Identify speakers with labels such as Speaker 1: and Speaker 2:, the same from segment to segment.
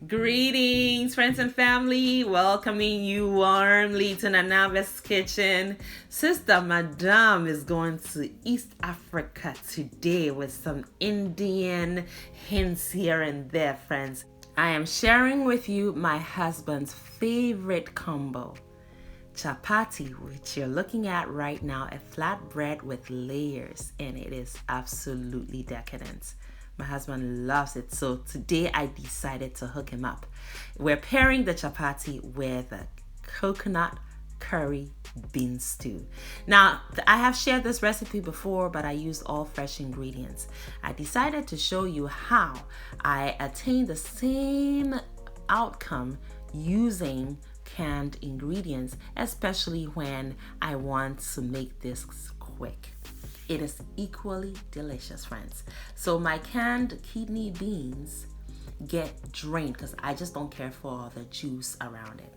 Speaker 1: Greetings, friends and family. Welcoming you warmly to Nanave's kitchen. Sister Madame is going to East Africa today with some Indian hints here and there, friends. I am sharing with you my husband's favorite combo, chapati, which you're looking at right now, a flat bread with layers, and it is absolutely decadent. My husband loves it, so today I decided to hook him up. We're pairing the chapati with a coconut curry bean stew. Now, I have shared this recipe before, but I used all fresh ingredients. I decided to show you how I attained the same outcome using canned ingredients, especially when I want to make this quick. It is equally delicious, friends. So my canned kidney beans get drained because I just don't care for all the juice around it.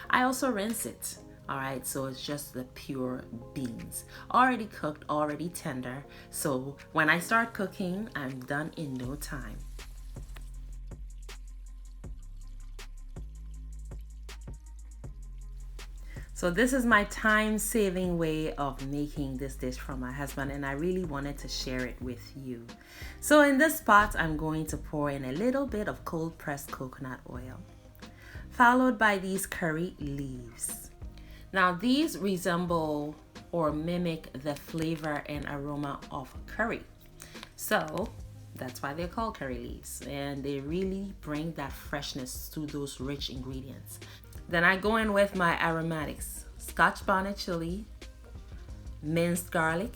Speaker 1: I also rinse it. All right, so it's just the pure beans. Already cooked, already tender. So when I start cooking, I'm done in no time. So this is my time-saving way of making this dish for my husband, and I really wanted to share it with you. So in this pot, I'm going to pour in a little bit of cold-pressed coconut oil, followed by these curry leaves. Now these resemble or mimic the flavor and aroma of curry. So that's why they're called curry leaves, and they really bring that freshness to those rich ingredients. Then I go in with my aromatics, scotch bonnet chili, minced garlic.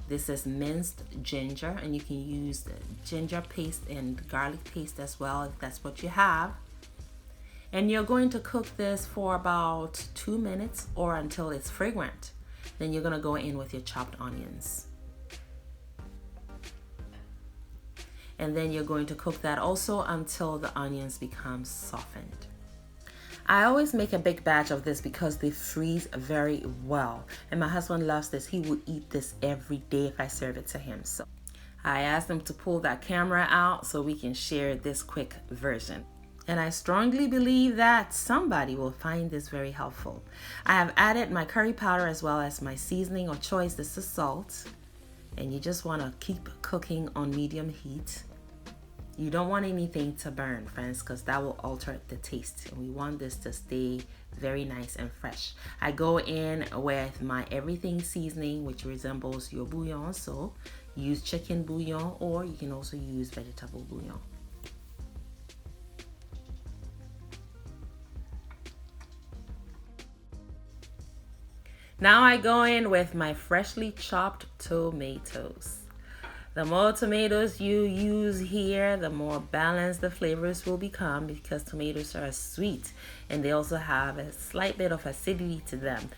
Speaker 1: This is minced ginger, and you can use the ginger paste and garlic paste as well if that's what you have. And you're going to cook this for about 2 minutes or until it's fragrant. Then you're gonna go in with your chopped onions. And then you're going to cook that also until the onions become softened. I always make a big batch of this because they freeze very well. And my husband loves this. He will eat this every day if I serve it to him. So I asked him to pull that camera out so we can share this quick version. And I strongly believe that somebody will find this very helpful. I have added my curry powder as well as my seasoning of choice. This is salt. And you just want to keep cooking on medium heat. You don't want anything to burn, friends, because that will alter the taste. And we want this to stay very nice and fresh. I go in with my everything seasoning, which resembles your bouillon. So use chicken bouillon, or you can also use vegetable bouillon. Now I go in with my freshly chopped tomatoes. The more tomatoes you use here, the more balanced the flavors will become because tomatoes are sweet and they also have a slight bit of acidity to them.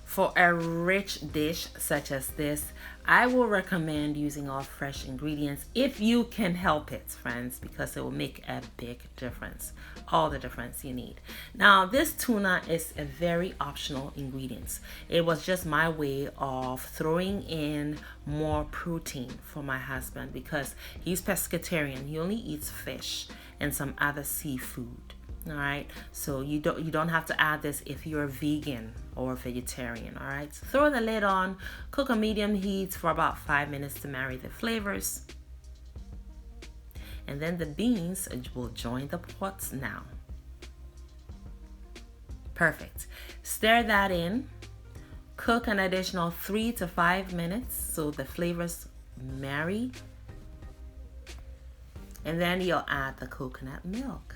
Speaker 1: For a rich dish such as this, I will recommend using all fresh ingredients if you can help it, friends, because it will make a big difference. All the difference you need. Now, this tuna is a very optional ingredient. It was just my way of throwing in more protein for my husband because he's pescatarian. He only eats fish and some other seafood. All right, so you don't have to add this if you're vegan or vegetarian. All right, so throw the lid on, cook on medium heat for about 5 minutes to marry the flavors, and then the beans will join the pots now. Perfect. Stir that in. Cook an additional 3 to 5 minutes so the flavors marry, and then you'll add the coconut milk.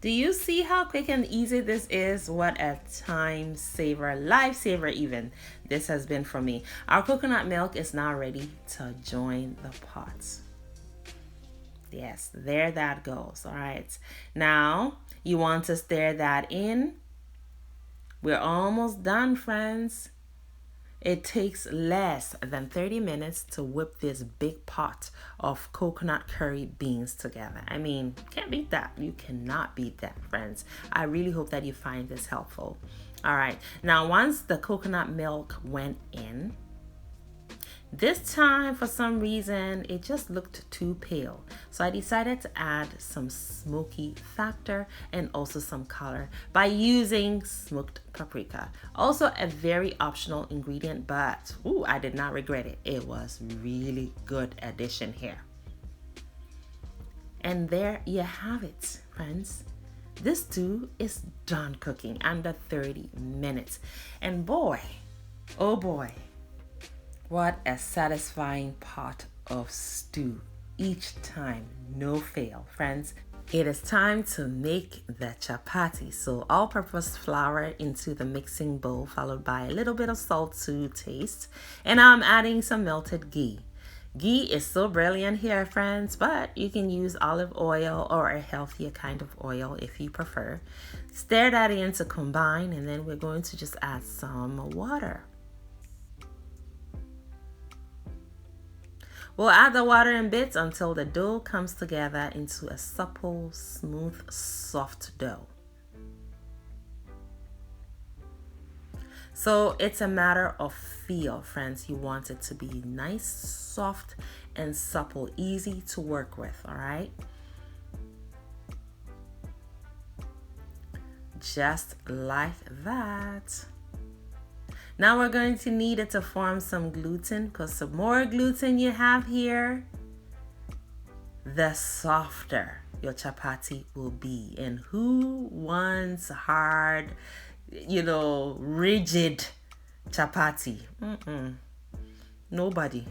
Speaker 1: Do you see how quick and easy this is? What a time saver, lifesaver even this has been for me. Our coconut milk is now ready to join the pots. Yes, there that goes. All right. Now you want to stir that in. We're almost done, friends. It takes less than 30 minutes to whip this big pot of coconut curry beans together. I mean, can't beat that. You cannot beat that, friends. I really hope that you find this helpful. All right, now once the coconut milk went in, This time, for some reason, it just looked too pale. So I decided to add some smoky factor and also some color by using smoked paprika. Also a very optional ingredient, but I did not regret it. It was really good addition here. And there you have it, friends. This stew is done cooking under 30 minutes. And boy, oh boy, what a satisfying pot of stew each time, no fail, friends. It is time to make the chapati. So all-purpose flour into the mixing bowl, followed by a little bit of salt to taste. And I'm adding some melted ghee. Ghee is so brilliant here, friends, but you can use olive oil or a healthier kind of oil if you prefer. Stir that in to combine, and then we're going to just add some water. We'll add the water in bits until the dough comes together into a supple, smooth, soft dough. So it's a matter of feel, friends. You want it to be nice, soft, and supple, easy to work with, all right? Just like that. Now we're going to need it to form some gluten, because the more gluten you have here, the softer your chapati will be. And who wants hard, rigid chapati? Nobody.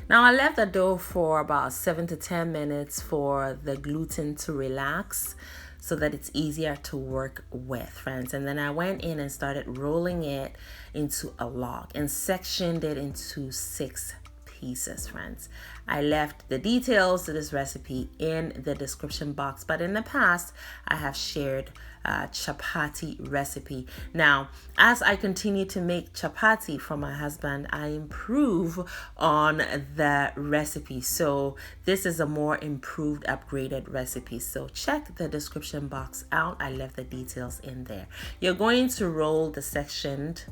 Speaker 1: Now I left the dough for about 7 to 10 minutes for the gluten to relax, so that it's easier to work with, friends. And then I went in and started rolling it into a log and sectioned it into 6 pieces, friends. I left the details to this recipe in the description box, but in the past I have shared chapati recipe. Now, as I continue to make chapati for my husband, I improve on the recipe. So this is a more improved, upgraded recipe. So check the description box out. I left the details in there. You're going to roll the sectioned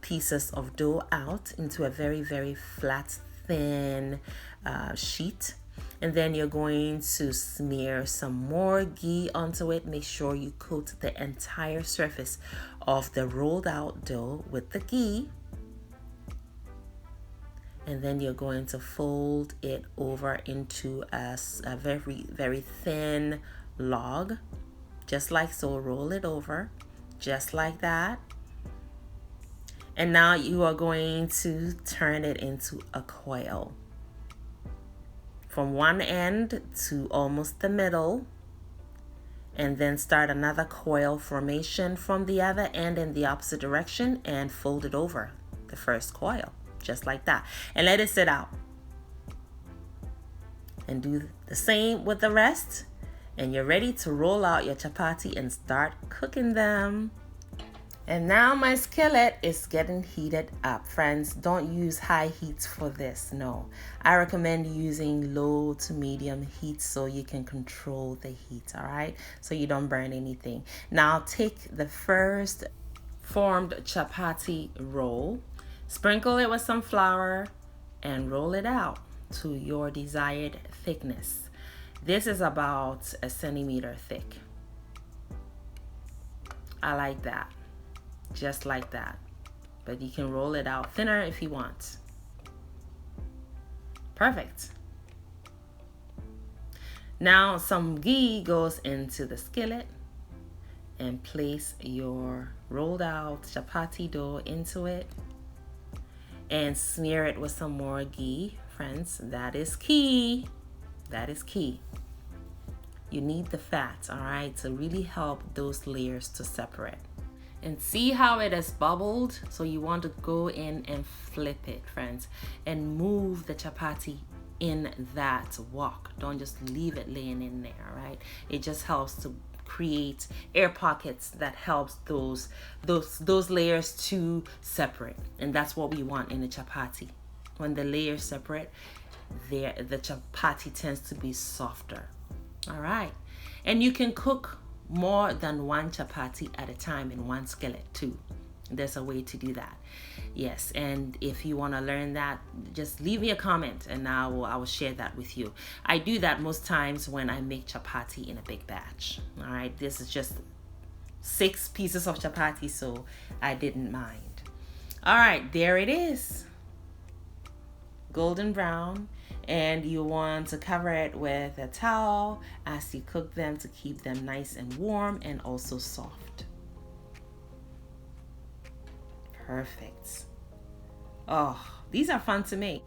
Speaker 1: pieces of dough out into a very, very flat, thin sheet. And then you're going to smear some more ghee onto it. Make sure you coat the entire surface of the rolled out dough with the ghee. And then you're going to fold it over into a very, very thin log, just like so. Roll it over, just like that. And now you are going to turn it into a coil from one end to almost the middle, and then start another coil formation from the other end in the opposite direction and fold it over the first coil, just like that, and let it sit out. And do the same with the rest, and you're ready to roll out your chapati and start cooking them. And now my skillet is getting heated up. Friends, don't use high heat for this. No, I recommend using low to medium heat so you can control the heat, all right? So you don't burn anything. Now take the first formed chapati roll, sprinkle it with some flour, and roll it out to your desired thickness. This is about a centimeter thick. I like that. Just like that, but you can roll it out thinner if you want. Perfect. Now some ghee goes into the skillet, and place your rolled out chapati dough into it and smear it with some more ghee. Friends, that is key. That is key. You need the fat, all right, to really help those layers to separate. And see how it has bubbled? So you want to go in and flip it, friends, and move the chapati in that wok. Don't just leave it laying in there, right? It just helps to create air pockets that helps those layers to separate. And that's what we want in a chapati. When the layers separate, the chapati tends to be softer. All right. And you can cook more than one chapati at a time in one skillet too. There's a way to do that. Yes, and if you want to learn that, just leave me a comment and I will share that with you. I do that most times when I make chapati in a big batch. All right, this is just 6 pieces of chapati, so I didn't mind. All right, there it is. Golden brown, and you want to cover it with a towel as you cook them to keep them nice and warm and also soft. Perfect. Oh, these are fun to make.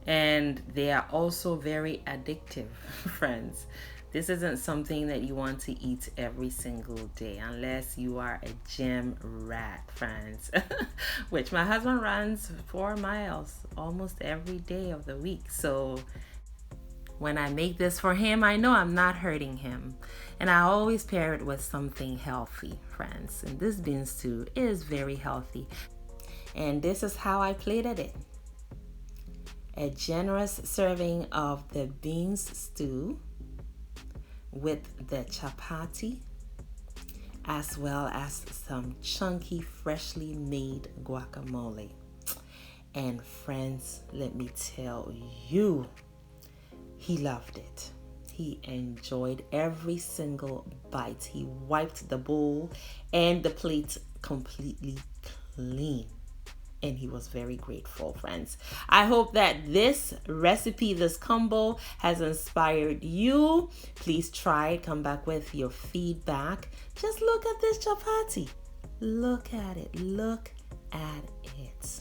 Speaker 1: And they are also very addictive, friends. This isn't something that you want to eat every single day unless you are a gym rat, friends. Which my husband runs 4 miles almost every day of the week. So when I make this for him, I know I'm not hurting him. And I always pair it with something healthy, friends. And this bean stew is very healthy. And this is how I plated it. A generous serving of the beans stew with the chapati, as well as some chunky, freshly made guacamole. And friends, let me tell you, he loved it. He enjoyed every single bite. He wiped the bowl and the plate completely clean. And he was very grateful, friends. I hope that this recipe, this combo, has inspired you. Please try it. Come back with your feedback. Just look at this chapati. Look at it. Look at it.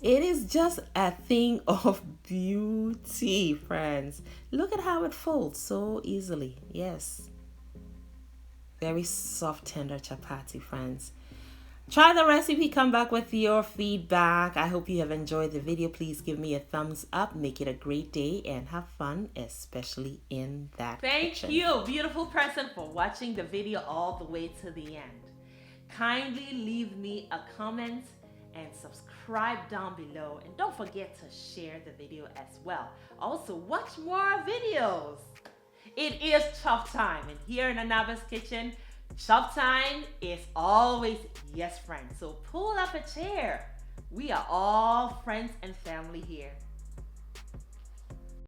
Speaker 1: It is just a thing of beauty, friends. Look at how it folds so easily. Yes. Very soft, tender chapati, friends. Try the recipe. Come back with your feedback. I hope you have enjoyed the video. Please give me a thumbs up. Make it a great day and have fun, especially in that kitchen. Thank you, beautiful person, for watching the video all the way to the end. Kindly leave me a comment and subscribe down below. And don't forget to share the video as well. Also, watch more videos. It is chop time, and here in Anaba's kitchen, chop time is always yes, friends. So pull up a chair. We are all friends and family here.